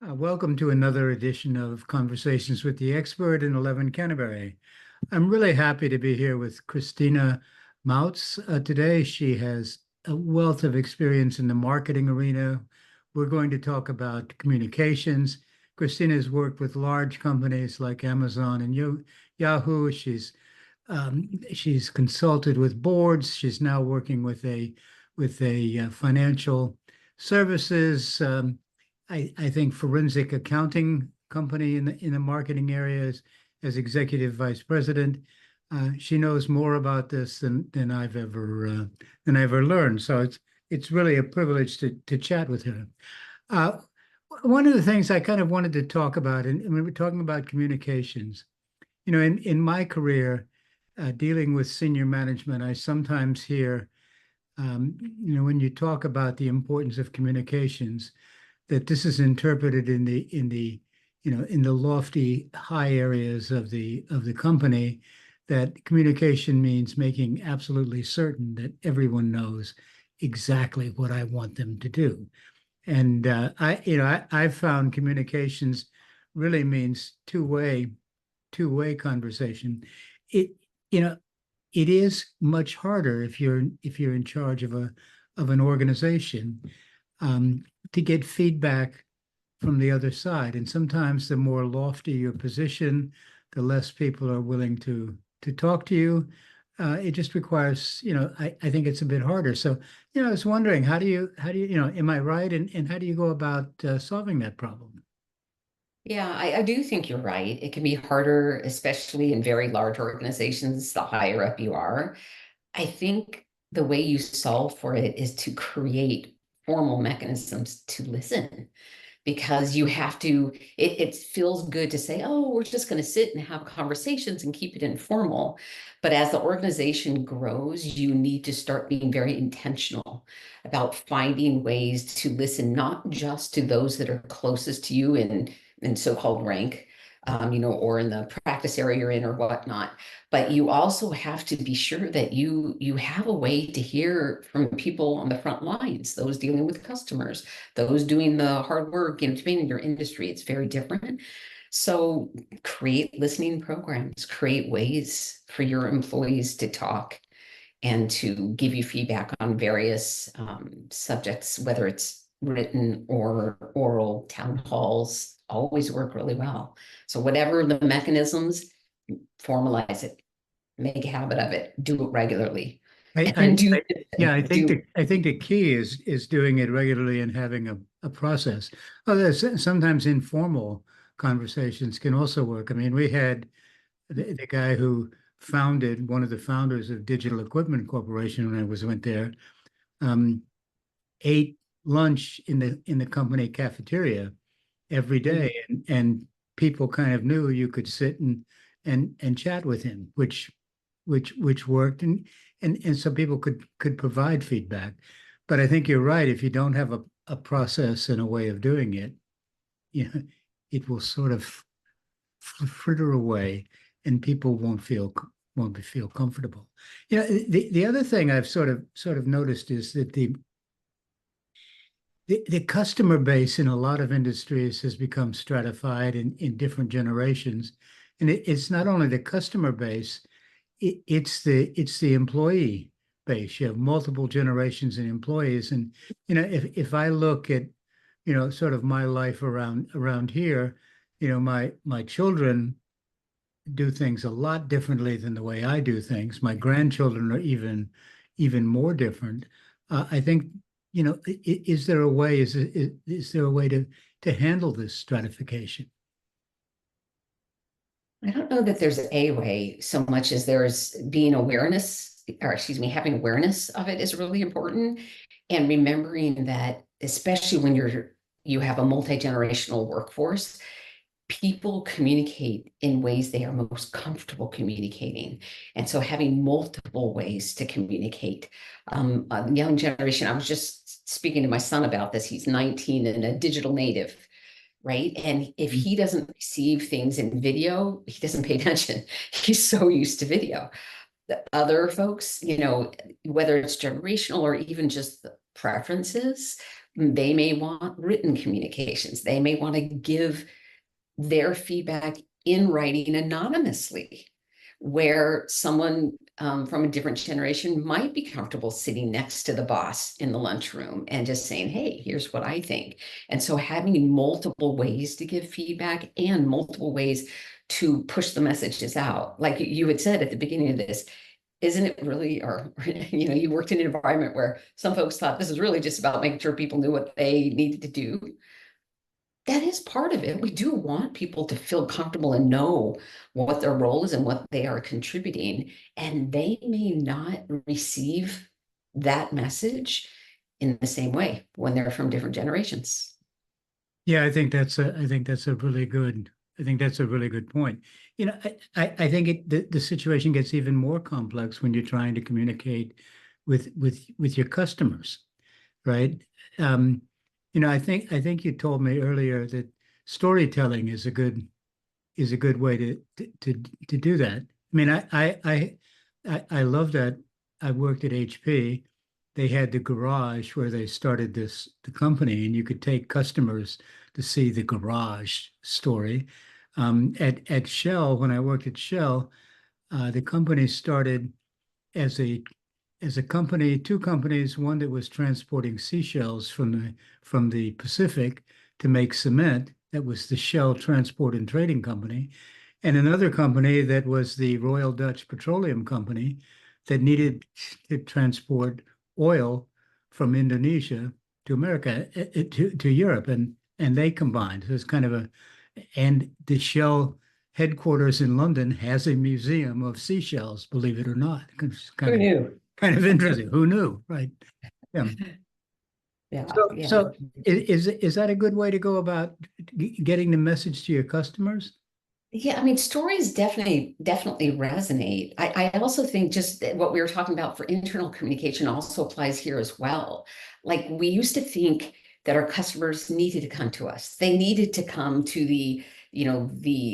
Welcome to another edition of Conversations with the Expert in 11 Canterbury. I'm really happy to be here with Christina Mautz today. She has a wealth of experience in the marketing arena. We're going to talk about communications. Christina has worked with large companies like Amazon and Yahoo. She's consulted with boards. She's now working with a financial services. I think forensic accounting company in the marketing areas as executive vice president. She knows more about this than I ever learned. So it's really a privilege to chat with her. Uh, One of the things I kind of wanted to talk about, and we were talking about communications. In my career, dealing with senior management, I sometimes hear, when you talk about the importance of communications, that this is interpreted in the lofty high areas of the company, that communication means making absolutely certain that everyone knows exactly what I want them to do. And I've found communications really means two-way conversation. It you know it is much harder if you're in charge of an organization, to get feedback from the other side. And sometimes the more lofty your position, the less people are willing to talk to you. It just requires, I think it's a bit harder. So, I was wondering, am I right? And how do you go about solving that problem? Yeah, I do think you're right. It can be harder, especially in very large organizations, the higher up you are. I think the way you solve for it is to create formal mechanisms to listen because you have to, it feels good to say, oh, we're just going to sit and have conversations and keep it informal. But as the organization grows, you need to start being very intentional about finding ways to listen, not just to those that are closest to you in so-called rank, or in the practice area you're in or whatnot. But you also have to be sure that you have a way to hear from people on the front lines, those dealing with customers, those doing the hard work, depending on your industry, it's very different. So create listening programs, create ways for your employees to talk and to give you feedback on various subjects, whether it's written or oral. Town halls always work really well. So whatever the mechanisms, formalize it, make a habit of it, do it regularly, I, and then I, I yeah, do. I think the key is doing it regularly and having a process. Oh, there's sometimes informal conversations can also work. I mean, we had the guy who founded one of the founders of Digital Equipment Corporation when went there, um, ate lunch in the company cafeteria every day, and people kind of knew you could sit and chat with him, which worked, and some people could provide feedback. But I think you're right. If you don't have a process and a way of doing it, you know, it will sort of fritter away, and people won't feel comfortable. The other thing I've sort of noticed is that the customer base in a lot of industries has become stratified in different generations. And it's not only the customer base, it's the employee base. You have multiple generations of employees. And, if I look at, sort of my life around here, my children do things a lot differently than the way I do things. My grandchildren are even more different. I think, is there a way? Is there a way to handle this stratification? I don't know that there's a way so much as there's being awareness, or excuse me, having awareness of it is really important. And remembering that, especially when you have a multi-generational workforce, people communicate in ways they are most comfortable communicating. And so having multiple ways to communicate. A young generation, I was just speaking to my son about this. He's 19 and a digital native, right? And if he doesn't receive things in video, he doesn't pay attention. He's so used to video. The other folks, whether it's generational or even just the preferences, They may want written communications. They may want to give their feedback in writing anonymously, where someone from a different generation might be comfortable sitting next to the boss in the lunchroom and just saying, hey, here's what I think. And so having multiple ways to give feedback and multiple ways to push the messages out. Like you had said at the beginning of this, isn't it really, or, you worked in an environment where some folks thought this is really just about making sure people knew what they needed to do. That is part of it. We do want people to feel comfortable and know what their role is and what they are contributing. And they may not receive that message in the same way when they're from different generations. Yeah, I think that's a really good, I think that's a really good point. I think the situation gets even more complex when you're trying to communicate with your customers, right? Um, I think you told me earlier that storytelling is a good way to do that. I mean, I love that. I worked at HP. They had the garage where they started the company, and you could take customers to see the garage story. At Shell, when I worked at Shell, the company started as a company, two companies, one that was transporting seashells from the Pacific to make cement. That was the Shell Transport and Trading Company, and another company that was the Royal Dutch Petroleum Company that needed to transport oil from Indonesia to America, to Europe, and they combined. So it's kind of and the Shell headquarters in London has a museum of seashells, believe it or not. It's Who knew? kind of interesting. Who knew, right? Yeah. Yeah, So, yeah. so is that a good way to go about getting the message to your customers? Yeah, I mean, stories definitely resonate. I also think just that what we were talking about for internal communication also applies here as well. Like we used to think that our customers needed to come to us. They needed to come to the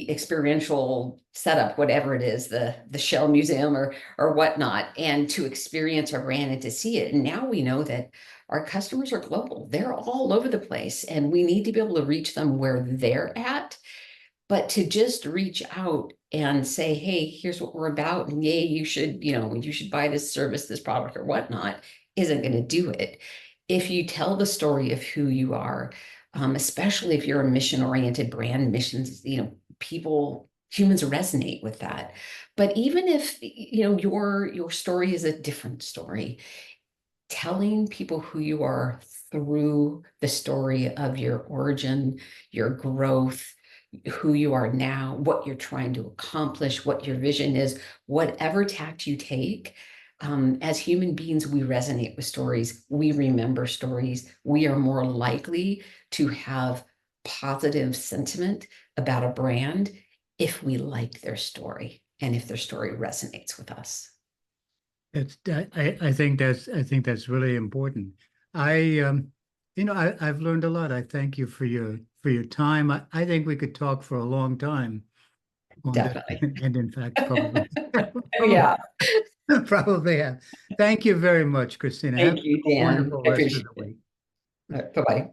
experiential setup, whatever it is, the Shell Museum or whatnot, and to experience our brand and to see it. And now we know that our customers are global. They're all over the place, and we need to be able to reach them where they're at. But to just reach out and say, hey, here's what we're about, and yay, you should buy this service, this product, or whatnot, isn't going to do it. If you tell the story of who you are, especially if you're a mission-oriented brand, missions, humans resonate with that. But even if your story is a different story, telling people who you are through the story of your origin, your growth, who you are now, what you're trying to accomplish, what your vision is, whatever tact you take. As human beings, we resonate with stories. We remember stories. We are more likely to have positive sentiment about a brand if we like their story and if their story resonates with us. I think that's really important. I I've learned a lot. I thank you for your time. I think we could talk for a long time on this, Definitely. and in fact, probably probably, Yeah. probably have. Thank you very much, Christina. Have Thank you, a Dan. wonderful I rest of appreciate the it. week. Bye-bye.